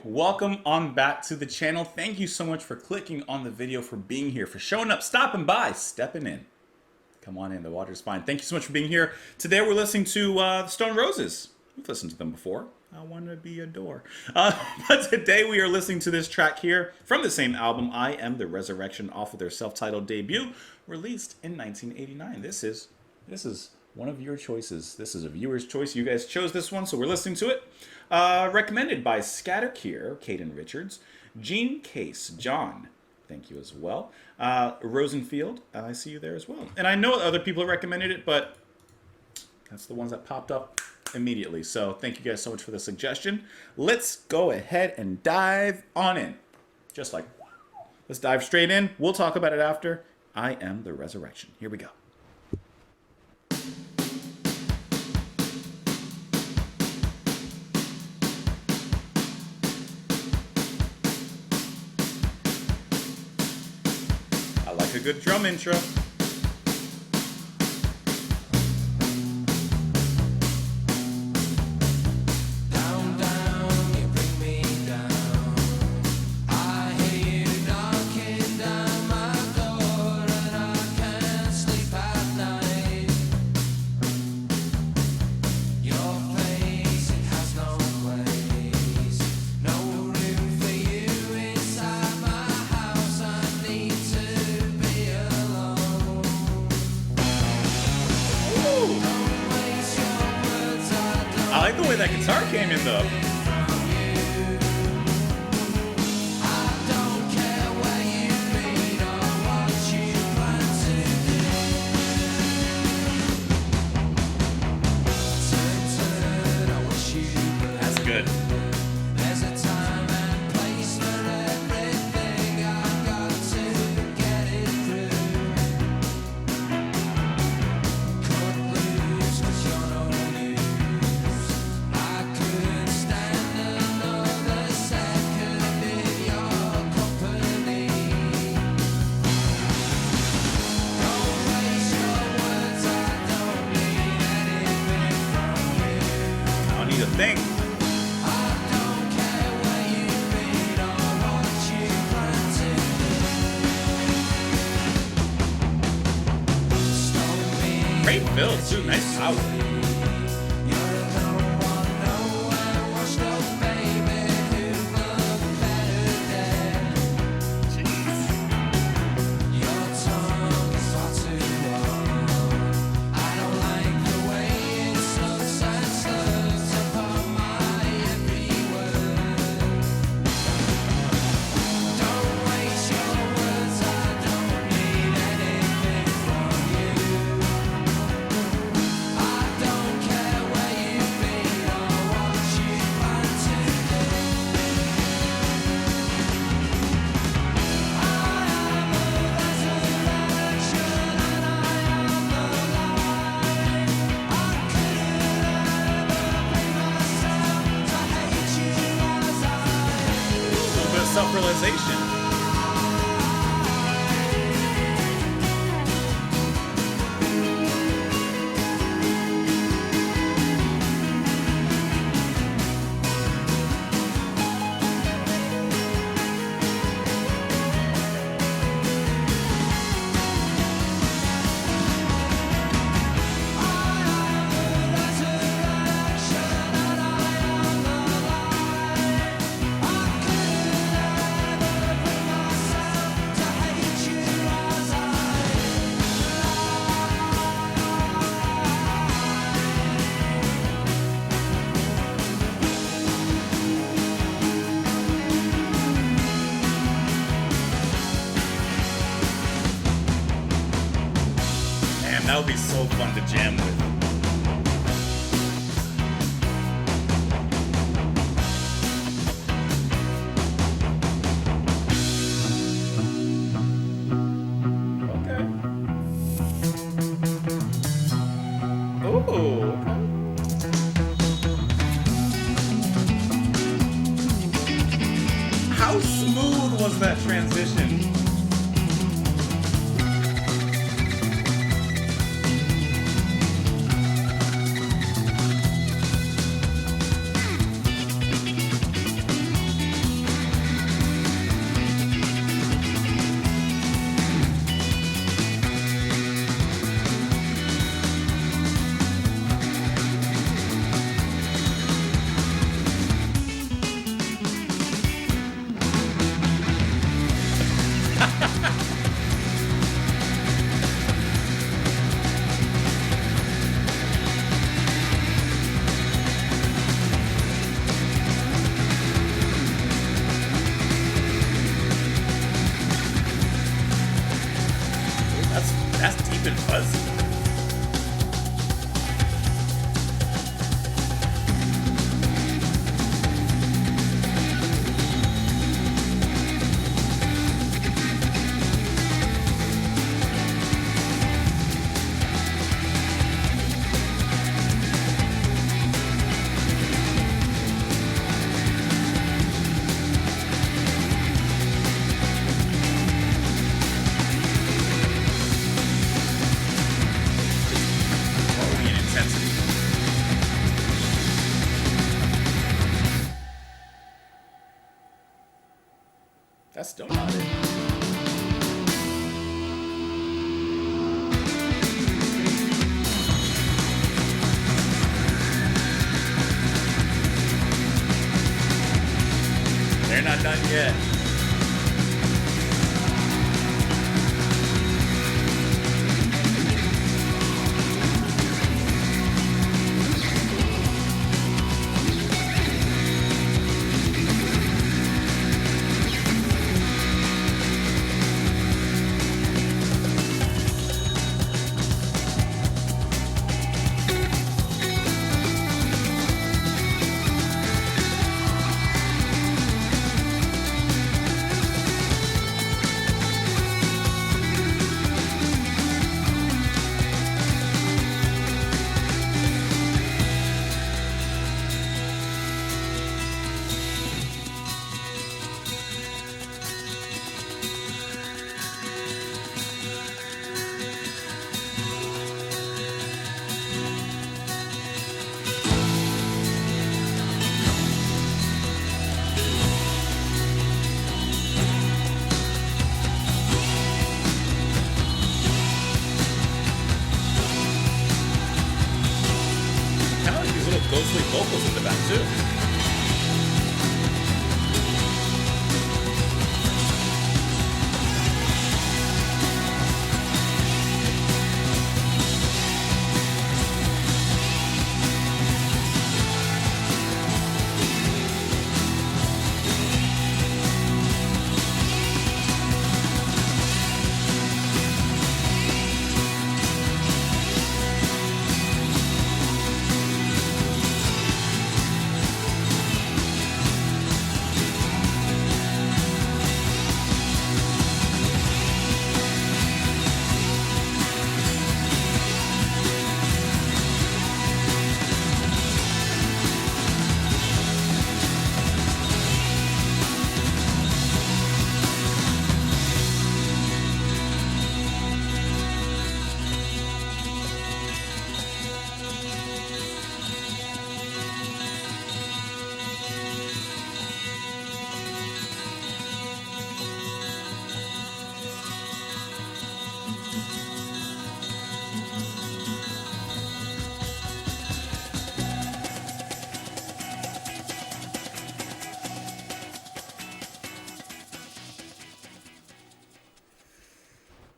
welcome on back to the channel. Thank you so much for clicking on the video, for being here, for showing up, stopping by, stepping in. Come on in, the water's fine. Thank you so much for being here. Today we're listening to the Stone Roses. We've listened to them before. I want to be a door. But today we are listening to this track here from the same album, I Am the Resurrection, off of their self-titled debut, released in 1989. This is one of your choices. This is a viewer's choice. You guys chose this one, so we're listening to it. Recommended by Scatter Kier, Caden Richards, Gene Case, John, thank you as well. Rosenfield, I see you there as well. And I know other people have recommended it, but that's the ones that popped up immediately. So thank you guys so much for the suggestion. Let's go ahead and dive on in. Just like, let's dive straight in. We'll talk about it after. I Am the Resurrection. Here we go. A good drum intro. I like the way that guitar came in though. That's good. Thing. Great build too, nice power. Self-realization. That would be so fun to jam with. Okay. Ooh, okay. How smooth was that transition? That's still not it. They're not done yet. Kind of like these little ghostly vocals in the back too.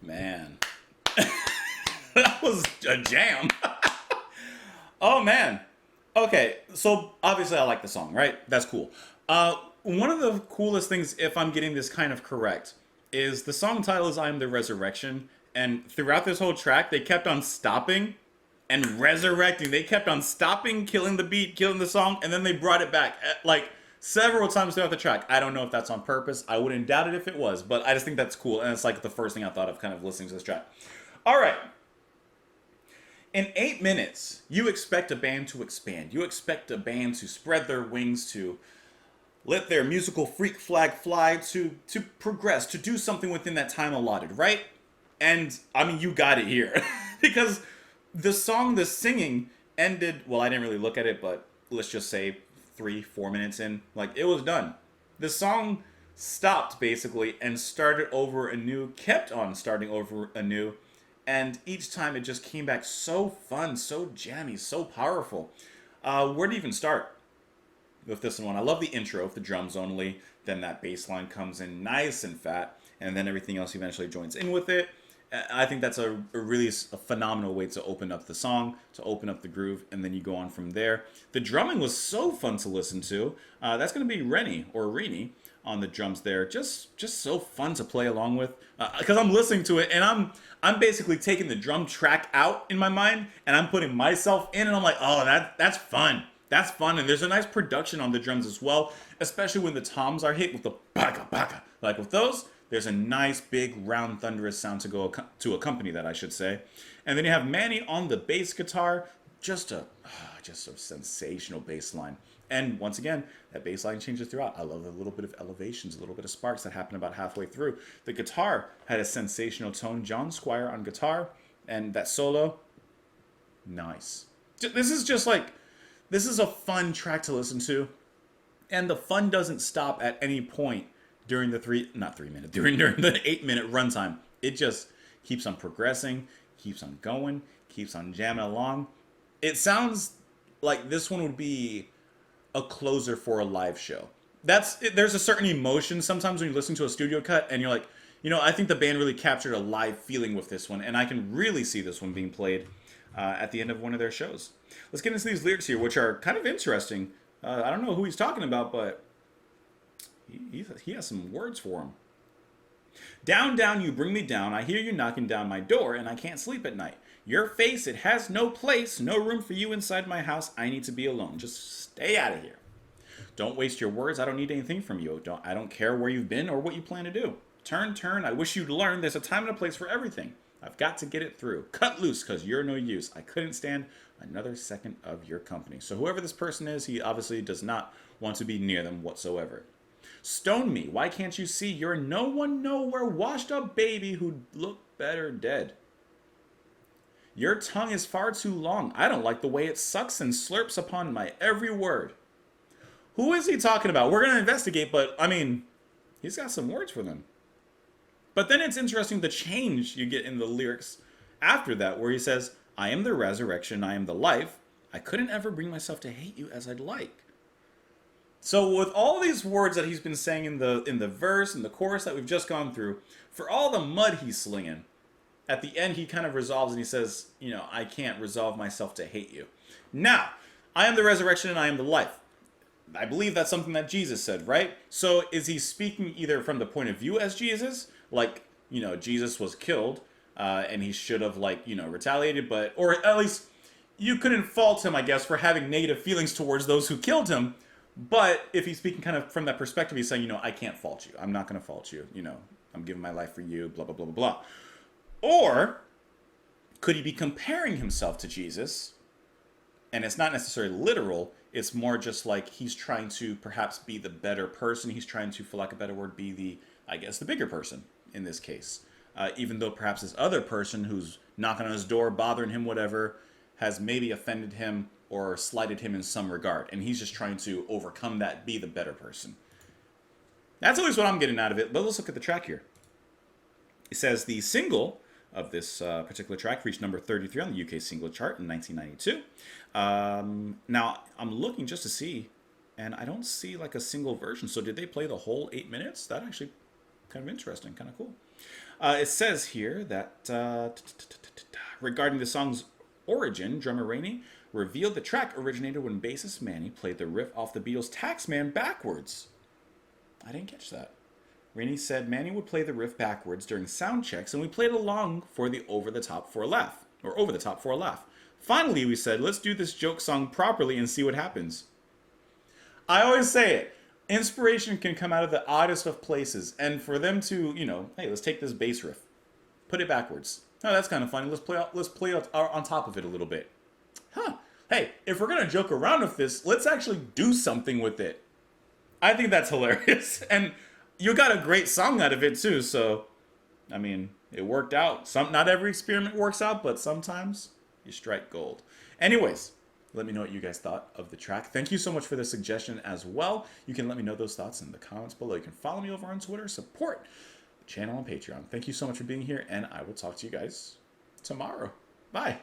Man, that was a jam. Oh man. Okay, so obviously I like the song, right? That's cool. One of the coolest things, if I'm getting this kind of correct, is the song title is "I Am the Resurrection," and throughout this whole track, they kept on stopping and resurrecting. They kept on stopping, killing the beat, killing the song, and then they brought it back like several times throughout the track. I don't know if that's on purpose. I wouldn't doubt it if it was, but I just think that's cool, and it's like the first thing I thought of kind of listening to this track. All right. In 8 minutes, you expect a band to expand. You expect a band to spread their wings, to let their musical freak flag fly, to progress, to do something within that time allotted, right? And I mean, you got it here. Because the song, the singing ended, well, I didn't really look at it, but let's just say 3-4 minutes in, like it was done. The song stopped basically and started over anew, kept on starting over anew, and each time it just came back so fun, so jammy, so powerful. Where to even start with this one? I love the intro, with the drums only, then that bass line comes in nice and fat, and then everything else eventually joins in with it. I think that's a really phenomenal way to open up the song, to open up the groove, and then you go on from there. The drumming was so fun to listen to. That's going to be Rennie, or Rini, on the drums there. Just so fun to play along with. Because I'm listening to it, and I'm basically taking the drum track out in my mind, and I'm putting myself in, and I'm like, oh, that's fun. That's fun, and there's a nice production on the drums as well, especially when the toms are hit with the baka baka. Like with those, there's a nice big round thunderous sound to accompany that, I should say. And then you have Manny on the bass guitar, just a sensational bass line. And once again, that bass line changes throughout. I love a little bit of elevations, a little bit of sparks that happen about halfway through. The guitar had a sensational tone. John Squire on guitar, and that solo, nice. This is a fun track to listen to, and the fun doesn't stop at any point during the not 3 minute, during the 8 minute runtime. It just keeps on progressing, keeps on going, keeps on jamming along. It sounds like this one would be a closer for a live show. There's a certain emotion sometimes when you listen to a studio cut and you're like, I think the band really captured a live feeling with this one, and I can really see this one being played at the end of one of their shows. Let's get into these lyrics here, which are kind of interesting. I don't know who he's talking about, but he has some words for him. Down, down, you bring me down. I hear you knocking down my door, and I can't sleep at night. Your face, it has no place, no room for you inside my house. I need to be alone. Just stay out of here. Don't waste your words. I don't need anything from you. I don't care where you've been or what you plan to do. Turn, turn. I wish you'd learn. There's a time and a place for everything. I've got to get it through. Cut loose, because you're no use. I couldn't stand another second of your company. So whoever this person is, he obviously does not want to be near them whatsoever. Stone me. Why can't you see? You're no one nowhere, washed up baby who'd look better dead. Your tongue is far too long. I don't like the way it sucks and slurps upon my every word. Who is he talking about? We're going to investigate, but, he's got some words for them. But then it's interesting the change you get in the lyrics after that, where he says, I am the resurrection, I am the life. I couldn't ever bring myself to hate you as I'd like. So with all these words that he's been saying in the verse and the chorus that we've just gone through, for all the mud he's slinging, at the end he kind of resolves and he says, I can't resolve myself to hate you. Now, I am the resurrection and I am the life. I believe that's something that Jesus said, right? So is he speaking either from the point of view as Jesus, like, Jesus was killed, and he should have, retaliated, or at least you couldn't fault him, I guess, for having negative feelings towards those who killed him. But if he's speaking kind of from that perspective, he's saying, I can't fault you. I'm not going to fault you. I'm giving my life for you, blah, blah, blah, blah, blah. Or could he be comparing himself to Jesus? And it's not necessarily literal. It's more just like he's trying to perhaps be the better person. He's trying to, for lack of a better word, be the bigger person in this case. Even though perhaps this other person who's knocking on his door, bothering him, whatever, has maybe offended him or slighted him in some regard. And he's just trying to overcome that, be the better person. That's at least what I'm getting out of it. But let's look at the track here. It says the single of this particular track reached number 33 on the UK single chart in 1992. Now, I'm looking just to see, and I don't see like a single version. So did they play the whole 8 minutes? That actually kind of interesting, kind of cool. It says here that regarding the song's origin, drummer Rainey revealed the track originated when bassist Manny played the riff off the Beatles' Taxman backwards. I didn't catch that. Rainey said Manny would play the riff backwards during sound checks, and we played along for the over the top for a laugh. Finally, we said, let's do this joke song properly and see what happens. I always say it. Inspiration can come out of the oddest of places, and for them to, hey, let's take this bass riff, put it backwards. Oh, that's kind of funny. Let's play on top of it a little bit. Hey, if we're gonna joke around with this, let's actually do something with it. I think that's hilarious, and you got a great song out of it too. So, it worked out. Not every experiment works out, but sometimes you strike gold. Anyways, let me know what you guys thought of the track. Thank you so much for the suggestion as well. You can let me know those thoughts in the comments below. You can follow me over on Twitter, support the channel on Patreon. Thank you so much for being here, and I will talk to you guys tomorrow. Bye.